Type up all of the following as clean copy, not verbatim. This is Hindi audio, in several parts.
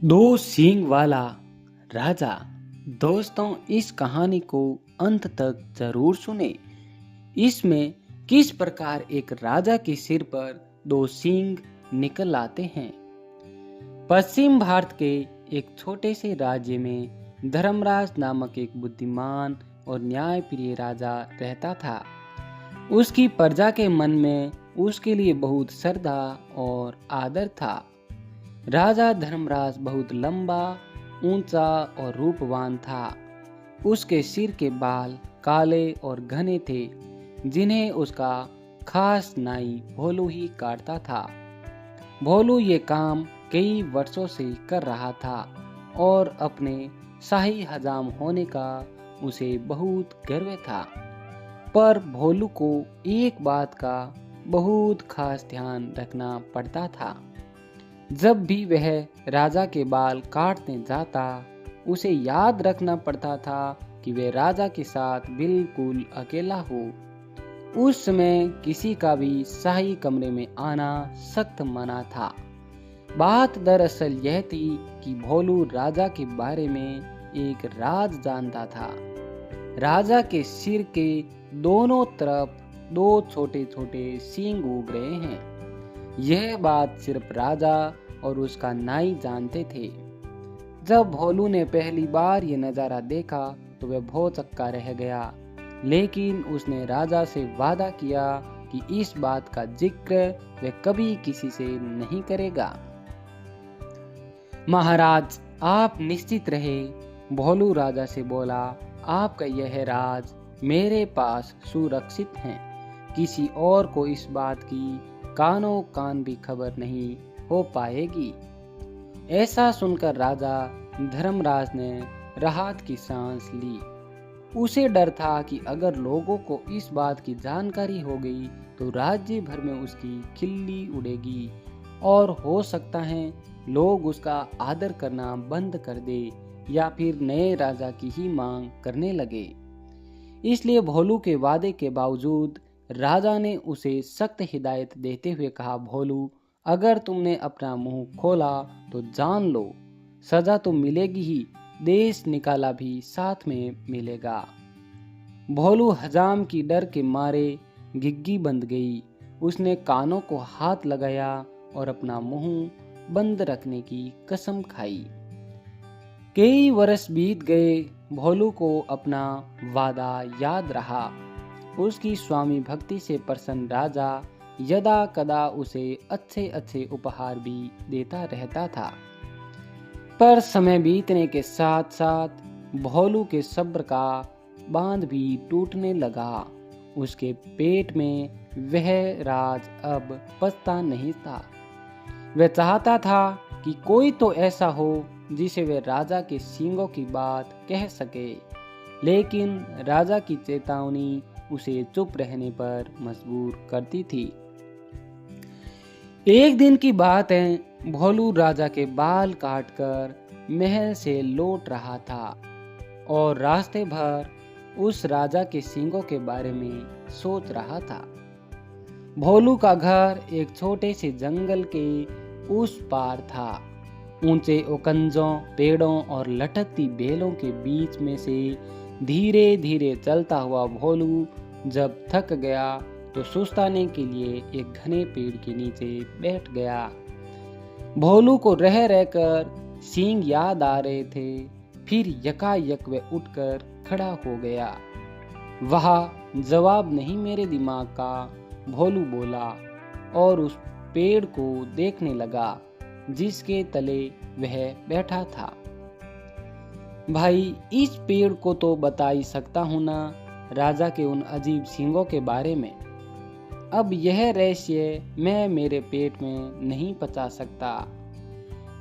दो सींग वाला राजा। दोस्तों, इस कहानी को अंत तक जरूर सुने। इसमें किस प्रकार एक राजा के सिर पर दो सींग निकल आते हैं। पश्चिम भारत के एक छोटे से राज्य में धर्मराज नामक एक बुद्धिमान और न्यायप्रिय राजा रहता था। उसकी प्रजा के मन में उसके लिए बहुत श्रद्धा और आदर था। राजा धर्मराज बहुत लंबा, ऊंचा और रूपवान था। उसके सिर के बाल काले और घने थे, जिन्हें उसका खास नाई भोलू ही काटता था। भोलू ये काम कई वर्षों से कर रहा था और अपने शाही हजाम होने का उसे बहुत गर्व था। पर भोलू को एक बात का बहुत खास ध्यान रखना पड़ता था। जब भी वह राजा के बाल काटने जाता, उसे याद रखना पड़ता था कि वह राजा के साथ बिल्कुल अकेला हो। उस समय किसी का भी शाही कमरे में आना सख्त मना था। बात दरअसल यह थी कि भोलू राजा के बारे में एक राज जानता था। राजा के सिर के दोनों तरफ दो छोटे छोटे सींग उग रहे हैं। यह बात सिर्फ राजा और उसका नाई जानते थे। जब भोलू ने पहली बार ये नज़ारा देखा तो वह भौचक्का रह गया, लेकिन उसने राजा से वादा किया कि इस बात का जिक्र वह कभी किसी से नहीं करेगा। महाराज, आप निश्चित रहे, भोलू राजा से बोला। आपका यह राज मेरे पास सुरक्षित है। किसी और को इस बात की कानों कान भी खबर नहीं हो पाएगी। ऐसा सुनकर राजा धर्मराज ने राहत की सांस ली। उसे डर था कि अगर लोगों को इस बात की जानकारी हो गई तो राज्य भर में उसकी खिल्ली उड़ेगी और हो सकता है लोग उसका आदर करना बंद कर दे या फिर नए राजा की ही मांग करने लगे। इसलिए भोलू के वादे के बावजूद राजा ने उसे सख्त हिदायत देते हुए कहा, भोलू, अगर तुमने अपना मुंह खोला तो जान लो, सजा तो मिलेगी ही, देश निकाला भी साथ में मिलेगा। भोलू हजाम की डर के मारे गिग्गी बंद गई। उसने कानों को हाथ लगाया और अपना मुंह बंद रखने की कसम खाई। कई वर्ष बीत गए। भोलू को अपना वादा याद रहा। उसकी स्वामी भक्ति से प्रसन्न राजा यदा कदा उसे अच्छे अच्छे उपहार भी देता रहता था। पर समय बीतने के साथ साथ भोलू के सब्र का बांध भी टूटने लगा। उसके पेट में वह राज अब पचता नहीं था। वह चाहता था कि कोई तो ऐसा हो जिसे वह राजा के सींगों की बात कह सके, लेकिन राजा की चेतावनी उसे चुप रहने पर मजबूर करती थी। एक दिन की बात है, भोलू राजा के बाल काटकर महल से लौट रहा था और रास्ते भर उस राजा के सींगों के बारे में सोच रहा था। भोलू का घर एक छोटे से जंगल के उस पार था। ऊंचे ओकंजों, पेड़ों और लटकती बेलों के बीच में से धीरे धीरे चलता हुआ भोलू जब थक गया तो सुस्ताने के लिए एक घने पेड़ के नीचे बैठ गया। भोलू को रह रहकर सींग याद आ रहे थे। फिर यकायक वह उठकर खड़ा हो गया। वह जवाब नहीं मेरे दिमाग का, भोलू बोला और उस पेड़ को देखने लगा जिसके तले वह बैठा था। भाई, इस पेड़ को तो बता ही सकता हूं ना, राजा के उन अजीब सींगों के बारे में। अब यह रहस्य मैं मेरे पेट में नहीं पचा सकता।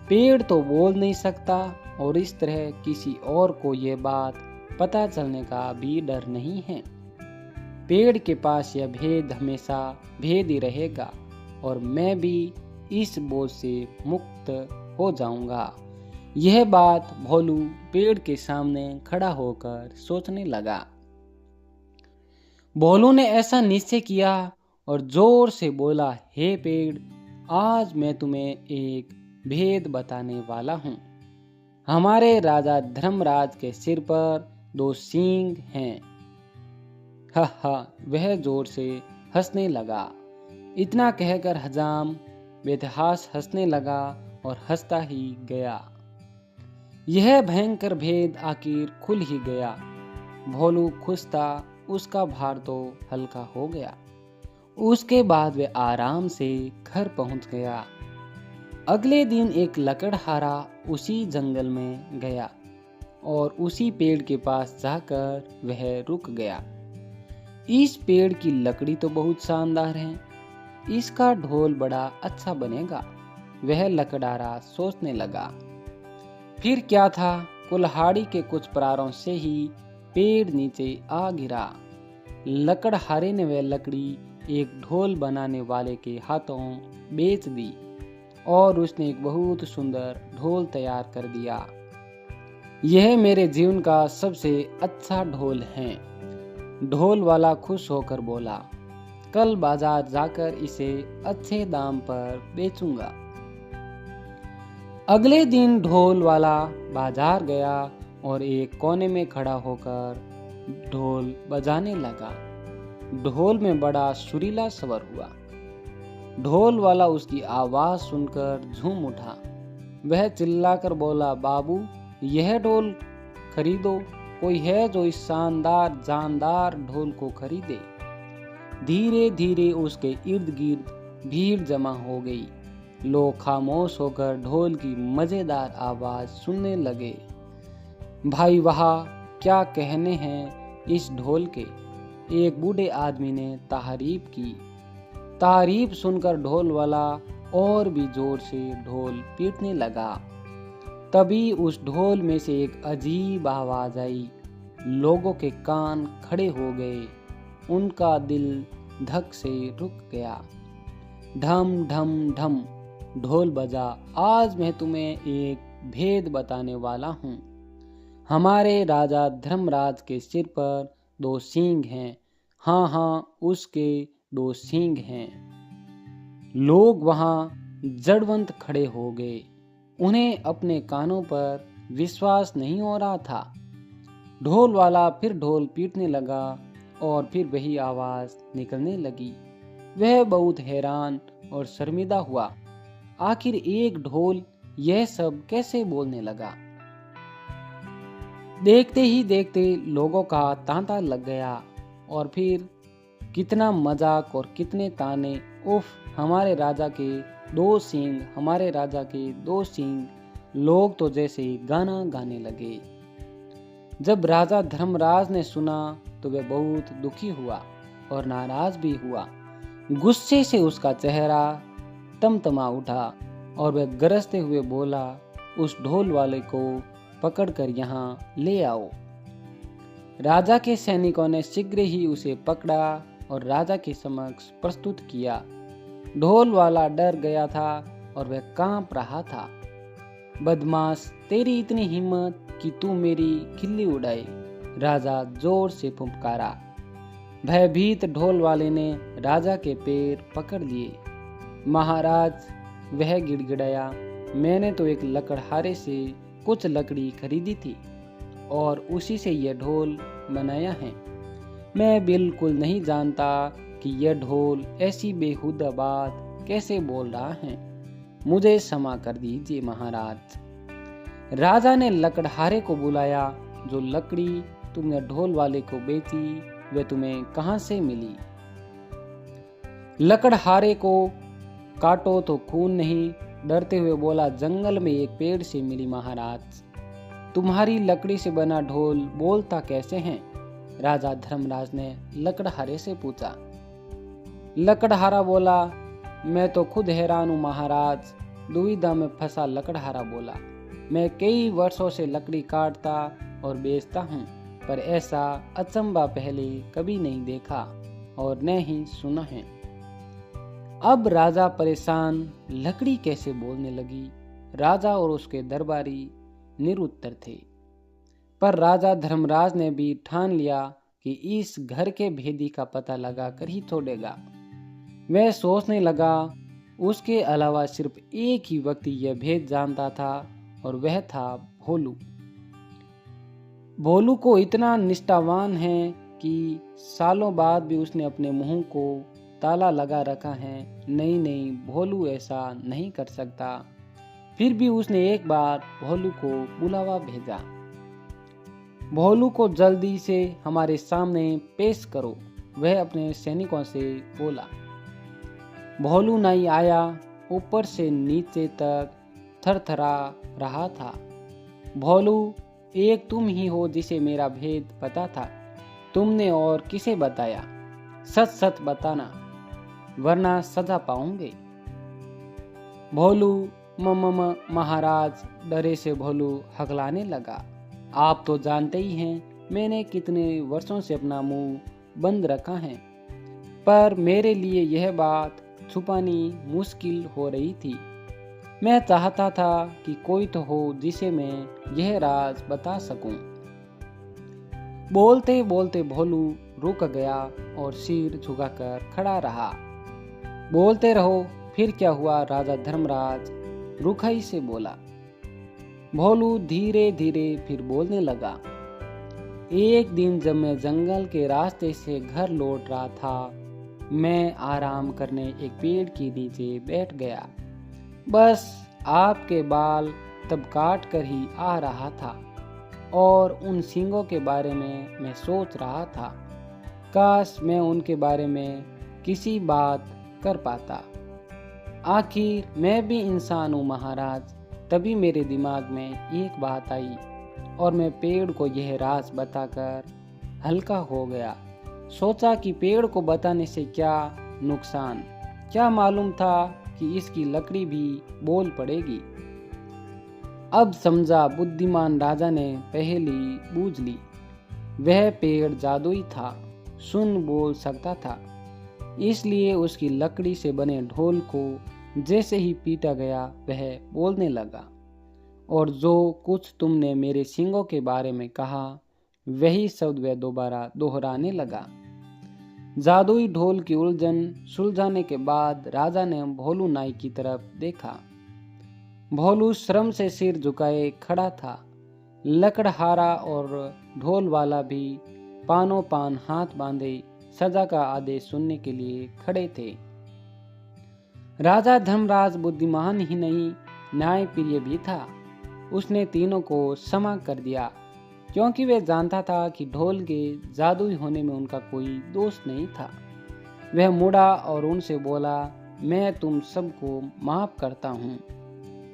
पेड़ तो बोल नहीं सकता और इस तरह किसी और को यह बात पता चलने का भी डर नहीं है। पेड़ के पास यह भेद हमेशा भेद ही रहेगा और मैं भी इस बोझ से मुक्त हो जाऊंगा। यह बात भोलू पेड़ के सामने खड़ा होकर सोचने लगा। भोलू ने ऐसा निश्चय किया और जोर से बोला, हे पेड़, आज मैं तुम्हें एक भेद बताने वाला हूँ। हमारे राजा धर्मराज के सिर पर 2 सींग हैं। हा हा, वह जोर से हंसने लगा। इतना कहकर हजाम बेतहास हंसने लगा और हंसता ही गया। यह भयंकर भेद आखिर खुल ही गया। भोलू खुश था, उसका भार तो हल्का हो गया। उसके बाद वह आराम से घर पहुंच गया। अगले दिन एक लकड़हारा उसी जंगल में गया और उसी पेड़ के पास जाकर वह रुक गया। इस पेड़ की लकड़ी तो बहुत शानदार है, इसका ढोल बड़ा अच्छा बनेगा, वह लकड़हारा सोचने लगा। फिर क्या था, कुल्हाड़ी के कुछ प्रारों से ही पेड़ नीचे आ गिरा। लकड़हारे ने वह लकड़ी एक ढोल बनाने वाले के हाथों बेच दी और उसने एक बहुत सुंदर ढोल तैयार कर दिया। यह मेरे जीवन का सबसे अच्छा ढोल है। ढोल वाला खुश होकर बोला, कल बाजार जाकर इसे अच्छे दाम पर बेचूंगा। अगले दिन ढोल वाला बाजार गया और एक कोने में खड़ा होकर ढोल बजाने लगा। ढोल में बड़ा सुरीला स्वर हुआ। ढोल वाला उसकी आवाज सुनकर झूम उठा। वह चिल्लाकर बोला, बाबू, यह ढोल खरीदो, कोई है जो इस शानदार जानदार ढोल को खरीदे। धीरे धीरे उसके इर्द गिर्द भीड़ जमा हो गई। लोग खामोश होकर ढोल की मजेदार आवाज सुनने लगे। भाई वाह, क्या कहने हैं इस ढोल के, एक बूढ़े आदमी ने तारीफ की। तारीफ सुनकर ढोल वाला और भी जोर से ढोल पीटने लगा। तभी उस ढोल में से एक अजीब आवाज आई। लोगों के कान खड़े हो गए, उनका दिल धक से रुक गया। ढम ढम ढम ढोल बजा। आज मैं तुम्हें एक भेद बताने वाला हूँ। हमारे राजा धर्मराज के सिर पर 2 सींग हैं। हाँ हाँ, उसके 2 सींग हैं। लोग वहां जड़वंत खड़े हो गए। उन्हें अपने कानों पर विश्वास नहीं हो रहा था। ढोल वाला फिर ढोल पीटने लगा और फिर वही आवाज निकलने लगी। वह बहुत हैरान और शर्मिंदा हुआ। आखिर एक ढोल यह सब कैसे बोलने लगा। देखते ही देखते लोगों का तांता लग गया और फिर कितना मजाक और कितने ताने। उफ, हमारे राजा के 2 सींग, हमारे राजा के 2 सींग। लोग तो जैसे गाना गाने लगे। जब राजा धर्मराज ने सुना तो वह बहुत दुखी हुआ और नाराज भी हुआ। गुस्से से उसका चेहरा तमतमा उठा और वह गरजते हुए बोला, उस ढोल वाले को पकड़कर यहाँ ले आओ। राजा के सैनिकों ने शीघ्र ही उसे पकड़ा और राजा के समक्ष प्रस्तुत किया। ढोल वाला डर गया था और वह कांप रहा था। बदमाश, तेरी इतनी हिम्मत कि तू मेरी खिल्ली उड़ाए, राजा जोर से फुफकारा। भयभीत ढोल वाले ने राजा के पैर पकड़ लिए। महाराज, वह गिड़गिड़ाया, मैंने तो एक लकड़हारे से कुछ लकड़ी खरीदी थी और उसी से यह ढोल बनाया है। मैं बिल्कुल नहीं जानता कि यह ढोल ऐसी बेहुदा बात कैसे बोल रहा है। मुझे क्षमा कर दीजिए महाराज। राजा ने लकड़हारे को बुलाया। जो लकड़ी तुमने ढोल वाले को बेची वे तुम्हें कहां से मिली? लकड़हारे को काटो तो खून नहीं, डरते हुए बोला, जंगल में एक पेड़ से मिली महाराज। तुम्हारी लकड़ी से बना ढोल बोलता कैसे है? राजा धर्मराज ने लकड़हारे से पूछा। लकड़हारा बोला, मैं तो खुद हैरान हूँ महाराज। दुविधा में फंसा लकड़हारा बोला, मैं कई वर्षों से लकड़ी काटता और बेचता हूँ, पर ऐसा अचंभा पहले कभी नहीं देखा और न ही सुना है। अब राजा परेशान, लकड़ी कैसे बोलने लगी। राजा और उसके दरबारी निरुत्तर थे। पर राजा धर्मराज ने भी ठान लिया कि इस घर के भेदी का पता लगा कर ही छोड़ेगा। वह सोचने लगा, उसके अलावा सिर्फ एक ही व्यक्ति यह भेद जानता था और वह था भोलू। भोलू को इतना निष्ठावान है कि सालों बाद भी उसने अपने मुंह को ताला लगा रखा है। नहीं नहीं, भोलू ऐसा नहीं कर सकता। फिर भी उसने एक बार भोलू को बुलावा भेजा। भोलू को जल्दी से हमारे सामने पेश करो, वह अपने सैनिकों से बोला। भोलू नहीं आया। ऊपर से नीचे तक थरथरा रहा था। भोलू, एक तुम ही हो जिसे मेरा भेद पता था। तुमने और किसे बताया? सच सच बताना, वरना सजा पाओगे। भोलू, महाराज। डरे से भोलू हकलाने लगा। आप तो जानते ही हैं मैंने कितने वर्षों से अपना मुंह बंद रखा है, पर मेरे लिए यह बात छुपानी मुश्किल हो रही थी। मैं चाहता था कि कोई तो हो जिसे मैं यह राज बता सकूं। बोलते बोलते भोलू रुक गया और सिर झुकाकर खड़ा रहा। बोलते रहो, फिर क्या हुआ? राजा धर्मराज रुखाई से बोला। भोलू धीरे धीरे फिर बोलने लगा। एक दिन जब मैं जंगल के रास्ते से घर लौट रहा था, मैं आराम करने एक पेड़ के नीचे बैठ गया। बस आपके बाल तब काट कर ही आ रहा था और उन सींगों के बारे में मैं सोच रहा था। काश मैं उनके बारे में किसी बात कर पाता। आखिर मैं भी इंसान हूँ महाराज। तभी मेरे दिमाग में एक बात आई और मैं पेड़ को यह राज बताकर हल्का हो गया। सोचा कि पेड़ को बताने से क्या नुकसान, क्या मालूम था कि इसकी लकड़ी भी बोल पड़ेगी। अब समझा, बुद्धिमान राजा ने पहेली बूझ ली। वह पेड़ जादुई था, सुन बोल सकता था, इसलिए उसकी लकड़ी से बने ढोल को जैसे ही पीटा गया वह बोलने लगा। और जो कुछ तुमने मेरे सींगों के बारे में कहा, वही शब्द वह दोबारा दोहराने लगा। जादुई ढोल की उलझन सुलझाने के बाद राजा ने भोलू नाई की तरफ देखा। भोलू श्रम से सिर झुकाए खड़ा था। लकड़हारा और ढोल वाला भी पानों पान हाथ बांधे सजा का आदेश सुनने के लिए खड़े थे। राजा धर्मराज बुद्धिमान ही नहीं, न्यायप्रिय भी था। उसने तीनों को क्षमा कर दिया, क्योंकि वह जानता था कि ढोल के जादुई होने में उनका कोई दोष नहीं था। वह मुड़ा और उनसे बोला, मैं तुम सबको माफ करता हूँ।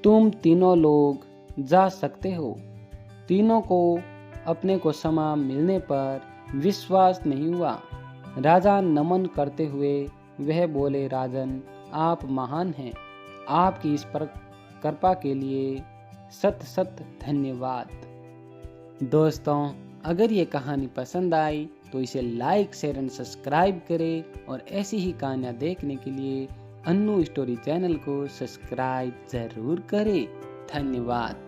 तुम तीनों लोग जा सकते हो। तीनों को अपने को क्षमा मिलने पर विश्वास नहीं हुआ। राजा नमन करते हुए वह बोले, राजन, आप महान हैं। आपकी इस पर कृपा के लिए सत सत धन्यवाद। दोस्तों, अगर ये कहानी पसंद आई तो इसे लाइक, शेयर एंड सब्सक्राइब करें और ऐसी ही कहानियाँ देखने के लिए अन्नू स्टोरी चैनल को सब्सक्राइब जरूर करें। धन्यवाद।